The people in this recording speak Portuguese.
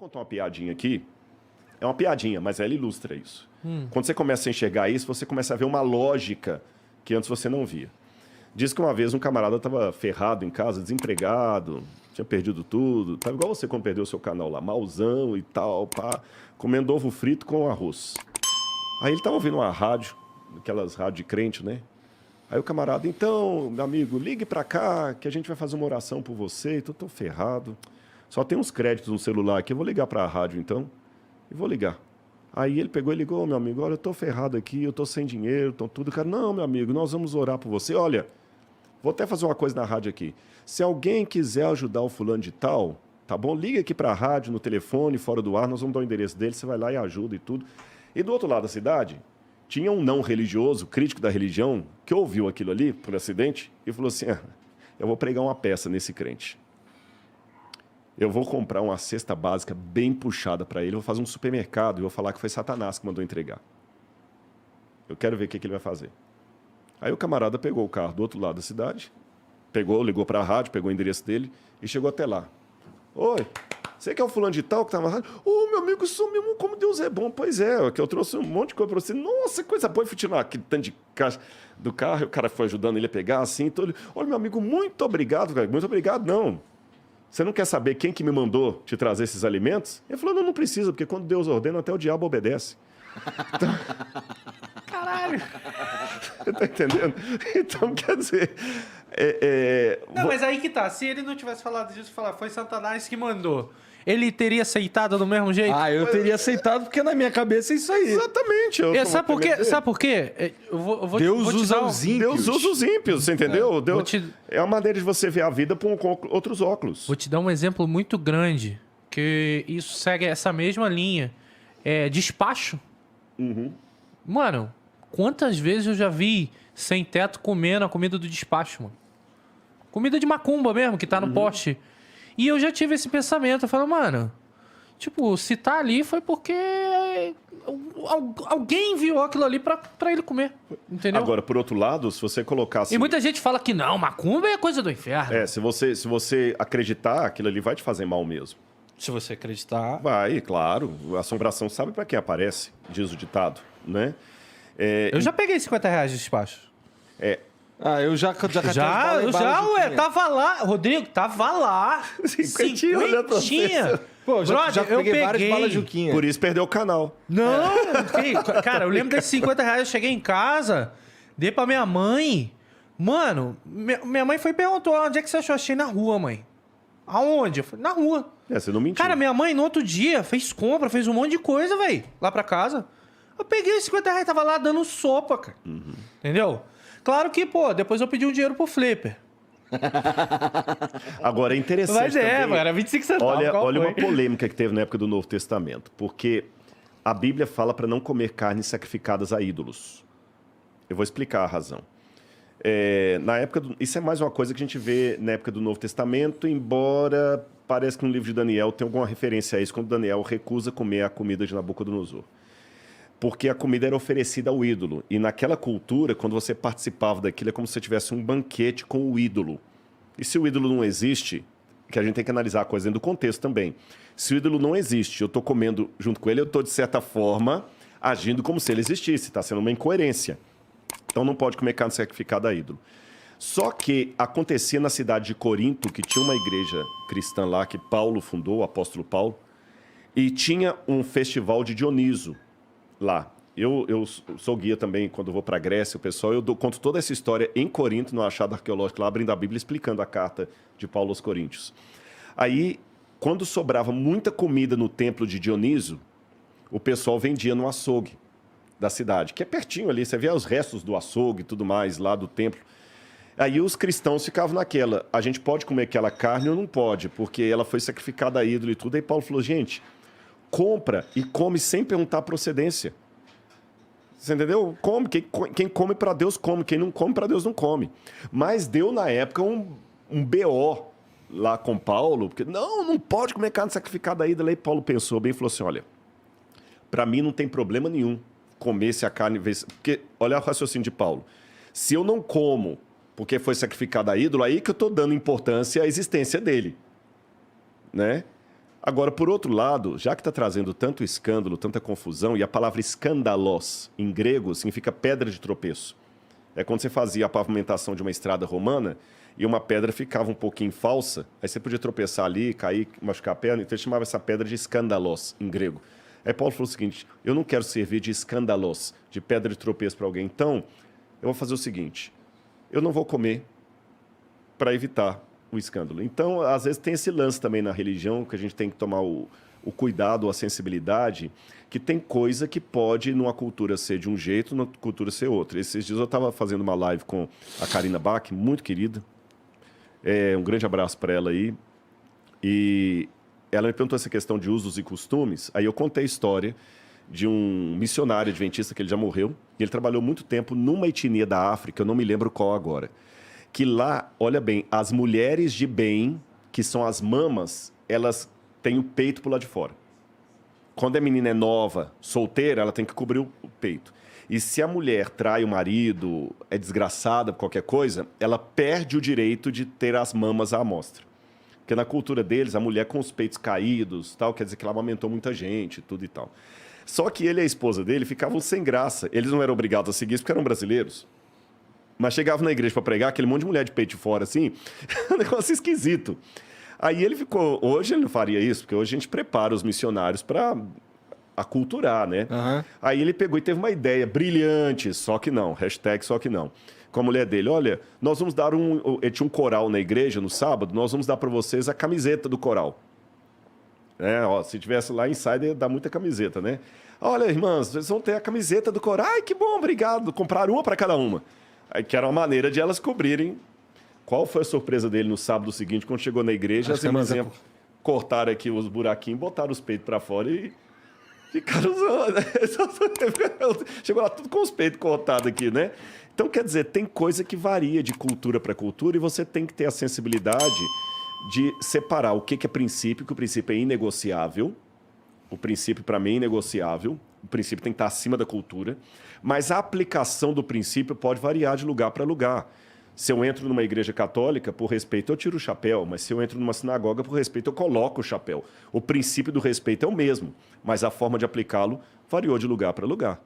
contar uma piadinha aqui. É uma piadinha, mas ela ilustra isso. Quando você começa a enxergar isso, você começa a ver uma lógica que antes você não via. Diz que uma vez um camarada estava ferrado em casa, desempregado, tinha perdido tudo. Estava igual você quando perdeu o seu canal lá, mauzão e tal, pá, comendo ovo frito com arroz. Aí ele estava ouvindo uma rádio, aquelas rádios de crente, né? Aí o camarada, então, meu amigo, ligue para cá que a gente vai fazer uma oração por você. Então, estou ferrado. Só tem uns créditos no celular aqui, eu vou ligar para a rádio então. E vou ligar. Aí ele pegou e ligou, meu amigo, olha, eu estou ferrado aqui, eu estou sem dinheiro, estou tudo. Cara, não, meu amigo, nós vamos orar por você. Olha, vou até fazer uma coisa na rádio aqui. Se alguém quiser ajudar o fulano de tal, tá bom? Liga aqui para a rádio, no telefone, fora do ar, nós vamos dar o endereço dele, você vai lá e ajuda e tudo. E do outro lado da cidade, tinha um não religioso, crítico da religião, que ouviu aquilo ali, por acidente, e falou assim, eu vou pregar uma peça nesse crente. Eu vou comprar uma cesta básica bem puxada para ele, vou fazer um supermercado e vou falar que foi Satanás que mandou entregar. Eu quero ver o que ele vai fazer. Aí o camarada pegou o carro do outro lado da cidade, ligou para a rádio, pegou o endereço dele e chegou até lá. Oi, você que é o fulano de tal que tá na rádio? Ô, meu amigo, isso mesmo, como Deus é bom. Pois é, que eu trouxe um monte de coisa para você. Nossa, coisa boa. E fui tirar aquele tanto de caixa do carro, e o cara foi ajudando ele a pegar assim. Então ele, olha, meu amigo, muito obrigado, cara. Muito obrigado, não. Você não quer saber quem que me mandou te trazer esses alimentos? Ele falou, não precisa, porque quando Deus ordena, até o diabo obedece. Então... Caralho! Tá entendendo? Então, quer dizer... Não, mas aí que tá. Se ele não tivesse falado disso, foi Satanás que mandou. Ele teria aceitado do mesmo jeito? Eu teria aceitado, porque na minha cabeça é isso aí. Exatamente. Sabe por quê? Sabe por quê? Deus usa os ímpios. Deus usa os ímpios, você entendeu? É uma maneira de você ver a vida com outros óculos. Vou te dar um exemplo muito grande, que isso segue essa mesma linha. Despacho. Uhum. Mano, quantas vezes eu já vi sem teto comendo a comida do despacho, mano? Comida de macumba mesmo, que tá no poste. E eu já tive esse pensamento. Eu falo, mano, tipo, se tá ali foi porque alguém enviou aquilo ali pra ele comer. Entendeu? Agora, por outro lado, se você colocasse... E muita gente fala que não, macumba é coisa do inferno. Se você acreditar, aquilo ali vai te fazer mal mesmo. Se você acreditar... Vai, claro. A assombração sabe pra quem aparece, diz o ditado, né? Eu já peguei R$50 de despacho. Eu já Tava lá, Rodrigo, tava lá. Cinquentinha. Pô, já peguei várias balas Juquinha. Por isso perdeu o canal. Não, cara, eu lembro desses R$50, eu cheguei em casa, dei pra minha mãe. Mano, minha mãe foi e perguntou, onde é que você achou? Achei na rua, mãe. Aonde? Eu falei, na rua. Você não mentiu. Cara, minha mãe no outro dia fez compra, fez um monte de coisa, velho, lá pra casa. Eu peguei os R$50, tava lá dando sopa, cara. Entendeu? Claro que, depois eu pedi um dinheiro pro Flipper. Agora, é interessante Mas também... era 25 centavos. Olha uma polêmica que teve na época do Novo Testamento. Porque a Bíblia fala para não comer carnes sacrificadas a ídolos. Eu vou explicar a razão. Na época isso é mais uma coisa que a gente vê na época do Novo Testamento, embora parece que no livro de Daniel tem alguma referência a isso, quando Daniel recusa comer a comida de Nabucodonosor. Porque a comida era oferecida ao ídolo. E naquela cultura, quando você participava daquilo, é como se você tivesse um banquete com o ídolo. E se o ídolo não existe, que a gente tem que analisar a coisa dentro do contexto também. Se o ídolo não existe, eu estou comendo junto com ele, eu estou, de certa forma, agindo como se ele existisse. Está sendo uma incoerência. Então não pode comer carne sacrificada a ídolo. Só que acontecia na cidade de Corinto, que tinha uma igreja cristã lá, que Paulo fundou, o apóstolo Paulo, e tinha um festival de Dioniso lá. Eu sou guia também, quando eu vou para a Grécia, o pessoal, conto toda essa história em Corinto, no achado arqueológico, lá abrindo a Bíblia, explicando a carta de Paulo aos Coríntios. Aí, quando sobrava muita comida no templo de Dioniso, o pessoal vendia no açougue da cidade, que é pertinho ali, você vê os restos do açougue e tudo mais lá do templo. Aí os cristãos ficavam naquela, a gente pode comer aquela carne ou não pode, porque ela foi sacrificada a ídolo e tudo. Aí Paulo falou, gente, compra e come sem perguntar a procedência. Você entendeu? Come. Quem come para Deus come. Quem não come para Deus não come. Mas deu na época um BO lá com Paulo, porque não pode comer carne sacrificada aí. Daí Paulo pensou bem e falou assim, olha, para mim não tem problema nenhum comer se a carne... Porque, olha o raciocínio de Paulo. Se eu não como porque foi sacrificado a ídolo, aí que eu estou dando importância à existência dele. Né? Agora, por outro lado, já que está trazendo tanto escândalo, tanta confusão, e a palavra escandalos, em grego, significa pedra de tropeço. É quando você fazia a pavimentação de uma estrada romana e uma pedra ficava um pouquinho falsa, aí você podia tropeçar ali, cair, machucar a perna, então ele chamava essa pedra de escandalos, em grego. Aí Paulo falou o seguinte, eu não quero servir de escandalos, de pedra de tropeço para alguém, então eu vou fazer o seguinte, eu não vou comer para evitar o escândalo. Então, às vezes tem esse lance também na religião, que a gente tem que tomar o cuidado, a sensibilidade, que tem coisa que pode, numa cultura ser de um jeito, numa cultura ser outra. Esses dias eu estava fazendo uma live com a Karina Bach, muito querida, um grande abraço para ela aí, e ela me perguntou essa questão de usos e costumes, aí eu contei a história de um missionário adventista que ele já morreu, e ele trabalhou muito tempo numa etnia da África, eu não me lembro qual agora, que lá, olha bem, as mulheres de bem, que são as mamas, elas têm o peito pro lado de fora. Quando a menina é nova, solteira, ela tem que cobrir o peito. E se a mulher trai o marido, é desgraçada, qualquer coisa, ela perde o direito de ter as mamas à amostra. Porque na cultura deles, a mulher com os peitos caídos, tal, quer dizer que ela amamentou muita gente, tudo e tal. Só que ele e a esposa dele ficavam sem graça. Eles não eram obrigados a seguir isso porque eram brasileiros. Mas chegavam na igreja para pregar, aquele monte de mulher de peito de fora, assim, um negócio esquisito. Aí ele ficou... Hoje ele não faria isso, porque hoje a gente prepara os missionários para aculturar, né? Uhum. Aí ele pegou e teve uma ideia brilhante, só que não, hashtag só que não. Com a mulher dele, olha, nós vamos dar ele tinha um coral na igreja no sábado, nós vamos dar para vocês a camiseta do coral. Ó, se tivesse lá Insider, ia dar muita camiseta, né? Olha, irmãs, vocês vão ter a camiseta do coral. Ai, que bom, obrigado. Compraram uma para cada uma. Aí, que era uma maneira de elas cobrirem. Qual foi a surpresa dele no sábado seguinte, quando chegou na igreja, as irmãzinhas cortaram aqui os buraquinhos, botaram os peitos para fora e ficaram usando. Chegou lá tudo com os peitos cortados aqui, né? Então, quer dizer, tem coisa que varia de cultura para cultura e você tem que ter a sensibilidade de separar o que é princípio, que o princípio é inegociável. O princípio, para mim, é inegociável. O princípio tem que estar acima da cultura. Mas a aplicação do princípio pode variar de lugar para lugar. Se eu entro numa igreja católica, por respeito, eu tiro o chapéu. Mas se eu entro numa sinagoga, por respeito, eu coloco o chapéu. O princípio do respeito é o mesmo, mas a forma de aplicá-lo variou de lugar para lugar.